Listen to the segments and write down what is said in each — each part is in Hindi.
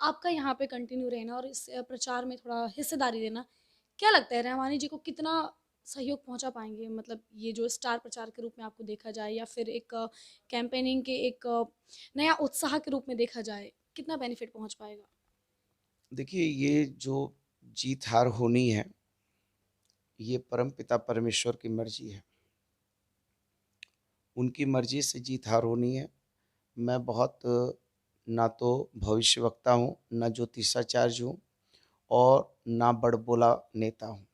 आपका यहाँ पे कंटिन्यू रहना और इस प्रचार में थोड़ा हिस्सेदारी लेना, क्या लगता है रहमानी जी को कितना सहयोग पहुँचा पाएँगे? मतलब ये जो स्टार प्रचार के रूप में आपको देखा जाए या फिर एक कैम्पेनिंग के एक नया उत्साह के रूप में देखा जाए, कितना बेनिफिट पहुँच पाएगा? देखिए, ये जो जीत-हार होनी है, ये परमपिता परमेश्वर की मर्ज़ी है। उनकी मर्ज़ी से जीत-हार होनी है। मैं बहुत ना तो भविष्यवक्ता हूँ, ना ज्योतिषाचार्य हूँ और ना बड़बोला नेता हूँ।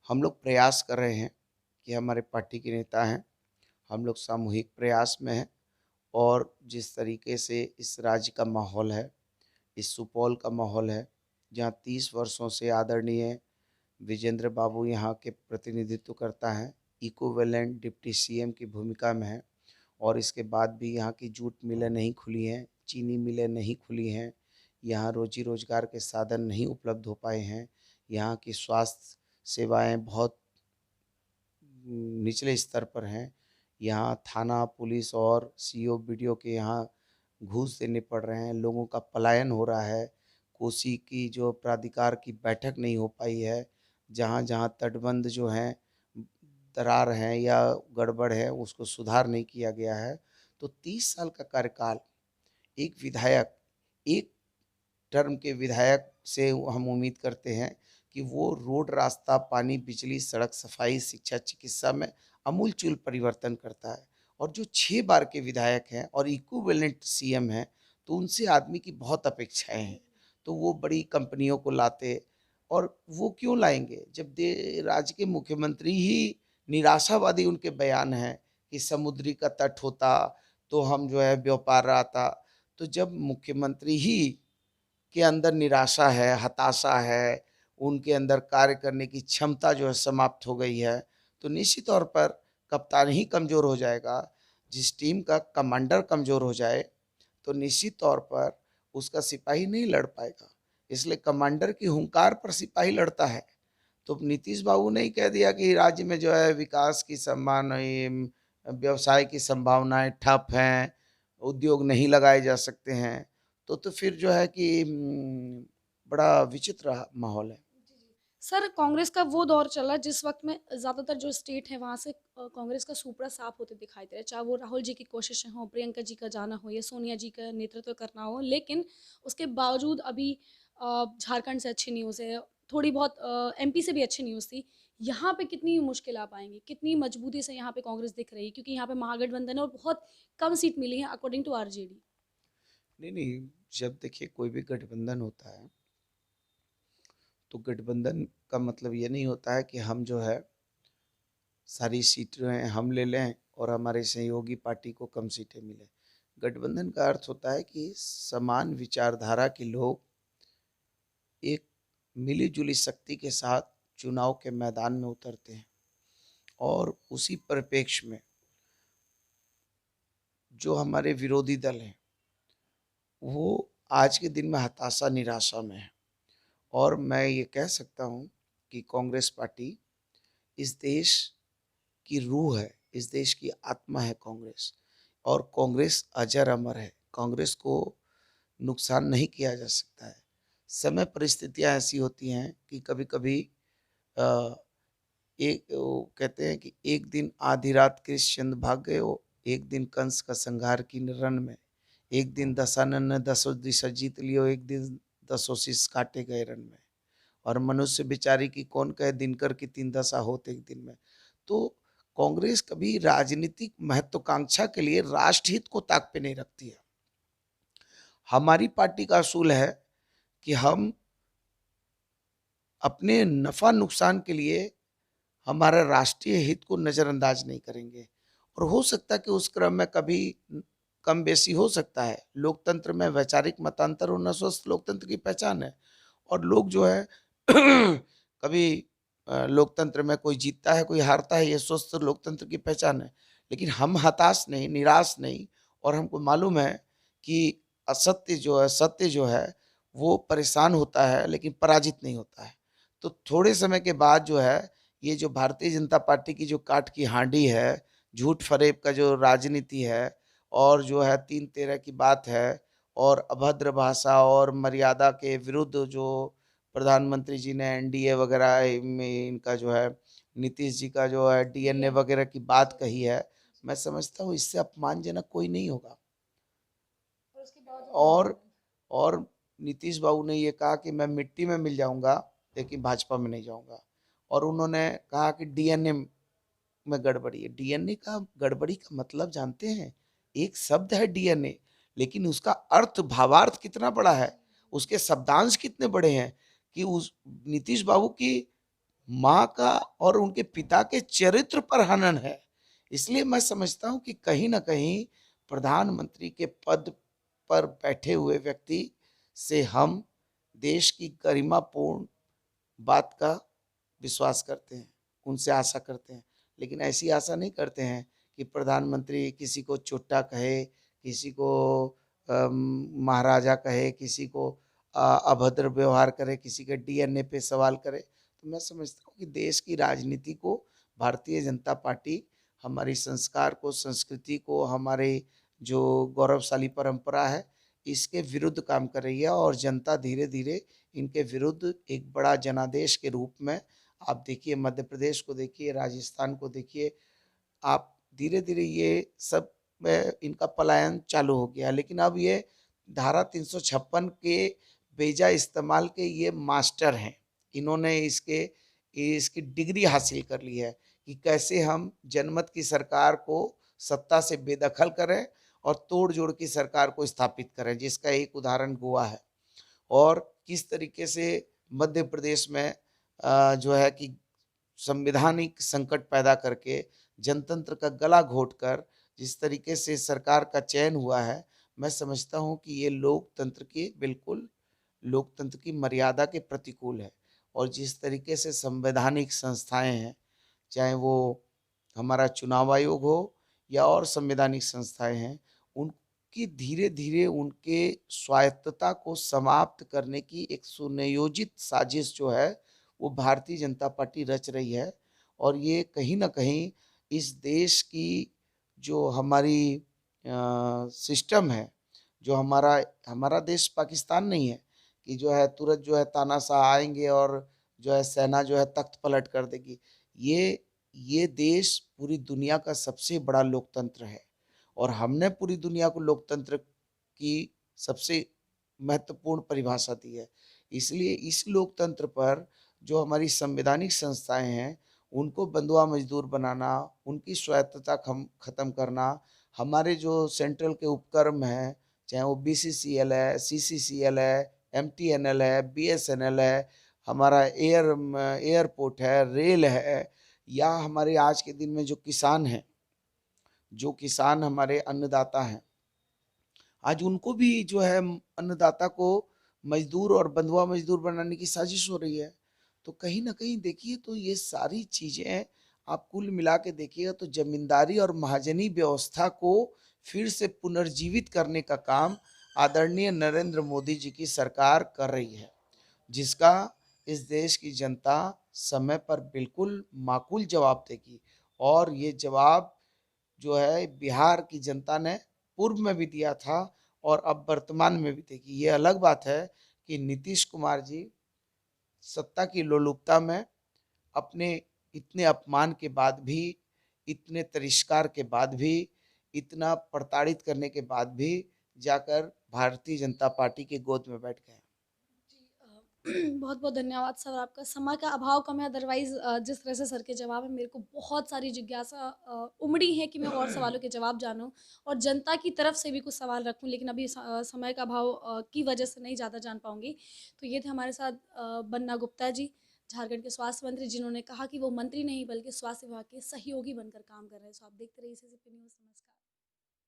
हम लोग प्रयास कर रहे हैं कि हमारे पार्टी के नेता हैं, हम लोग सामूहिक प्रयास में हैं और जिस तरीके से इस राज्य का माहौल है, इस सुपौल का माहौल है, जहाँ 30 वर्षों से आदरणीय विजेंद्र बाबू यहाँ के प्रतिनिधित्व करता है, इक्विवेलेंट डिप्टी सीएम की भूमिका में है और इसके बाद भी यहाँ की जूट मिलें नहीं खुली हैं, चीनी मिलें नहीं खुली हैं, यहाँ रोज़ी-रोज़गार के साधन नहीं उपलब्ध हो पाए हैं, यहाँ की स्वास्थ्य सेवाएँ बहुत निचले स्तर पर हैं। यहाँ थाना, पुलिस और सीओ, बीडीओ के यहाँ घूस देने पड़ रहे हैं, लोगों का पलायन हो रहा है। कोसी की जो प्राधिकार की बैठक नहीं हो पाई है, जहाँ-जहाँ तटबंध जो हैं, दरार हैं या गड़बड़ है, उसको सुधार नहीं किया गया है। तो 30 साल का कार्यकाल एक विधायक, एक टर्म के विधायक से हम उम्मीद करते हैं कि वो रोड, रास्ता, पानी, बिजली, सड़क, सफाई, शिक्षा, चिकित्सा में आमूल-चूल परिवर्तन करता है। और जो 6 बार के विधायक हैं और इक्विवेलेंट सीएम हैं, तो उनसे आदमी की बहुत अपेक्षाएँ हैं। तो वो बड़ी कंपनियों को लाते और वो क्यों लाएँगे जब दे राज्य के मुख्यमंत्री ही निराशावादी उनके बयान हैं कि समुद्री का तट होता, तो हम जो है व्यापार आता। तो जब मुख्यमंत्री ही के अंदर निराशा है, हताशा है, उनके अंदर कार्य करने की क्षमता जो है समाप्त हो गई है, तो निश्चित तौर पर कप्तान ही कमज़ोर हो जाएगा। जिस टीम का कमांडर कमज़ोर हो जाए, तो निश्चित तौर पर उसका सिपाही नहीं लड़ पाएगा। इसलिए कमांडर की हुंकार पर सिपाही लड़ता है। तो नीतीश बाबू ने ही कह दिया कि राज्य में जो है विकास की व्यवसाय की संभावनाएँ ठप हैं, उद्योग नहीं लगाए जा सकते हैं। तो फिर जो है कि बड़ा विचित्र माहौल है। जी, जी। सर, कांग्रेस का वो दौर चला जिस वक़्त में ज़्यादातर जो स्टेट है वहाँ से कांग्रेस का सुपड़ा साफ होते दिखाई दे रहा है। चाहे वो राहुल जी की कोशिशें हों, प्रियंका जी का जाना हो या सोनिया जी का नेतृत्व करना हो, लेकिन उसके बावजूद अभी झारखंड से अच्छी न्यूज़ है, थोड़ी बहुत एमपी से भी अच्छी न्यूज़ थी। यहाँ पे कितनी मुश्किल आ पाएँगी? कितनी मजबूती से यहाँ पे कांग्रेस दिख रही है? क्योंकि यहाँ पे महागठबंधन है और बहुत कम सीट मिली है अकॉर्डिंग टू आरजेडी। नहीं, नहीं, जब देखिए कोई भी गठबंधन होता है, तो गठबंधन का मतलब ये नहीं होता है कि हम जो है सारी सीटें हम ले लें और हमारे सहयोगी पार्टी को कम सीटें मिलें। गठबंधन का अर्थ होता है कि समान विचारधारा के लोग एक मिली-जुली शक्ति के साथ चुनाव के मैदान में उतरते हैं और उसी परिप्रेक्ष्य में जो हमारे विरोधी दल हैं, वो आज के दिन में हताशा, निराशा में हैं और मैं ये कह सकता हूँ कि कांग्रेस पार्टी इस देश की रूह है, इस देश की आत्मा है कांग्रेस और कांग्रेस अजर-अमर है। कांग्रेस को नुकसान नहीं किया जा सकता है। समय परिस्थितियाँ ऐसी होती हैं कि कभी-कभी अ, एक वो कहते हैं कि एक दिन आधी रात कृष्णचंद्र भाग गए हो, एक दिन कंस का संहार कीन रण में, एक दिन दशानन ने दसों दिशा जीत लियो, एक दिन दसों शिष काटे गए रण में। और मनुष्य बिचारी की कौन कहे दिनकर की 3 दशा होत एक दिन में। तो कांग्रेस कभी राजनीतिक महत्वाकांक्षा के लिए राष्ट्रहित को ताक पे नहीं रखती है। हमारी पार्टी का असूल है कि हम अपने नफ़ा नुकसान के लिए हमारा राष्ट्रीय हित को नज़रअंदाज नहीं करेंगे और हो सकता है कि उस क्रम में कभी कम बेसी हो सकता है। लोकतंत्र में वैचारिक मतांतर होना स्वस्थ लोकतंत्र की पहचान है और लोग जो है कभी लोकतंत्र में कोई जीतता है, कोई हारता है, ये स्वस्थ लोकतंत्र की पहचान है। लेकिन हम हताश नहीं, निराश नहीं और हमको मालूम है कि असत्य जो है, सत्य जो है, वो परेशान होता है लेकिन पराजित नहीं होता है। तो थोड़े समय के बाद जो है ये जो भारतीय जनता पार्टी की जो काठ की हांडी है, झूठ-फरेब का जो राजनीति है और जो है 3-13 की बात है और अभद्र भाषा और मर्यादा के विरुद्ध जो प्रधानमंत्री जी ने एनडीए वगैरह में इनका जो है नीतीश जी का जो है डीएनए डीएनए वगैरह की बात जी कही है, मैं समझता हूँ इससे अपमानजनक कोई नहीं होगा। और उसके बावजूद और और नीतीश बाबू ने ये कहा कि मैं मिट्टी में मिल जाऊंगा लेकिन भाजपा में नहीं जाऊंगा। और उन्होंने कहा कि डीएनए में गड़बड़ी है। डीएनए का गड़बड़ी का मतलब जानते हैं? एक शब्द है डीएनए, लेकिन उसका अर्थ भावार्थ कितना बड़ा है, उसके शब्दांश कितने बड़े हैं कि उस नीतीश बाबू की माँ का और उनके पिता के चरित्र पर हनन है। इसलिए मैं समझता हूँ कि कहीं न कहीं प्रधानमंत्री के पद पर बैठे हुए व्यक्ति से हम देश की गरिमापूर्ण बात का विश्वास करते हैं, उनसे आशा करते हैं। लेकिन ऐसी आशा नहीं करते हैं कि प्रधानमंत्री किसी को चोट्टा कहे, किसी को महाराजा कहे, किसी को अभद्र व्यवहार करे, किसी के डीएनए पे सवाल करे। तो मैं समझता हूँ कि देश की राजनीति को भारतीय जनता पार्टी हमारी संस्कार को, संस्कृति को, हमारे जो गौरवशाली परंपरा है, इसके विरुद्ध काम कर रही है और जनता धीरे-धीरे इनके विरुद्ध एक बड़ा जनादेश के रूप में आप देखिए मध्य प्रदेश को देखिए, राजस्थान को देखिए, आप धीरे-धीरे ये सब में इनका पलायन चालू हो गया। लेकिन अब ये धारा 356 के बेजा इस्तेमाल के ये मास्टर हैं। इन्होंने इसकी डिग्री हासिल कर ली है कि कैसे हम जनमत की सरकार को सत्ता से बेदखल करें और तोड़-जोड़ की सरकार को स्थापित करें, जिसका एक उदाहरण गोवा है। और किस तरीके से मध्य प्रदेश में जो है कि संवैधानिक संकट पैदा करके जनतंत्र का गला घोटकर जिस तरीके से सरकार का चयन हुआ है, मैं समझता हूँ कि ये लोकतंत्र की मर्यादा के प्रतिकूल है। और जिस तरीके से संवैधानिक संस्थाएँ हैं, चाहे वो हमारा चुनाव आयोग हो या और संवैधानिक संस्थाएँ हैं, उनकी धीरे-धीरे उनके स्वायत्तता को समाप्त करने की एक सुनियोजित साजिश जो है, वो भारतीय जनता पार्टी रच रही है। और ये कहीं न कहीं इस देश की जो हमारी सिस्टम है, जो हमारा हमारा देश पाकिस्तान नहीं है कि जो है तुरंत जो है तानाशाह आएँगे और जो है सेना जो है तख्त पलट कर देगी। ये देश पूरी दुनिया का सबसे बड़ा लोकतंत्र है और हमने पूरी दुनिया को लोकतंत्र की सबसे महत्वपूर्ण परिभाषा दी है। इसलिए इस लोकतंत्र पर जो हमारी संवैधानिक संस्थाएँ हैं, उनको बंधुआ मजदूर बनाना, उनकी स्वायत्तता खत्म करना, हमारे जो सेंट्रल के उपक्रम हैं, चाहे वो बीसीसीएल है, सीसीसीएल है, एमटीएनएल है, बीएसएनएल है, हमारा एयरपोर्ट है, रेल है या हमारे आज के दिन में जो किसान हमारे अन्नदाता हैं, आज उनको भी जो है अन्नदाता को मजदूर और बंधुआ मजदूर बनाने की साजिश हो रही है। तो कहीं न कहीं देखिए तो ये सारी चीज़ें आप कुल मिला के देखिएगा तो ज़मींदारी और महाजनी व्यवस्था को फिर से पुनर्जीवित करने का काम आदरणीय नरेंद्र मोदी जी की सरकार कर रही है, जिसका इस देश की जनता समय पर बिल्कुल माकूल जवाब देगी। और ये जवाब जो है बिहार की जनता ने पूर्व में भी दिया था और अब वर्तमान में भी देगी। ये अलग बात है कि नीतीश कुमार जी सत्ता की लोलुपता में अपने इतने अपमान के बाद भी, इतने तिरस्कार के बाद भी, इतना प्रताड़ित करने के बाद भी जाकर भारतीय जनता पार्टी की गोद में बैठ गए। जी बहुत-बहुत धन्यवाद सर आपका। समय का अभाव कम है अदरवाइज़ जिस तरह से सर के जवाब हैं मेरे को बहुत सारी जिज्ञासा उमड़ी है कि मैं और सवालों के जवाब जानूँ और जनता की तरफ से भी कुछ सवाल रखूँ लेकिन अभी समय का अभाव की वजह से नहीं ज़्यादा जान पाऊँगी। तो ये थे हमारे साथ बन्ना गुप्ता जी, झारखंड के स्वास्थ्य मंत्री जिन्होंने कहा कि वो मंत्री नहीं बल्कि स्वास्थ्य विभाग के सहयोगी बनकर काम कर रहे हैं। सो आप देखते रहिए सीसीपी न्यूज़। नमस्कार।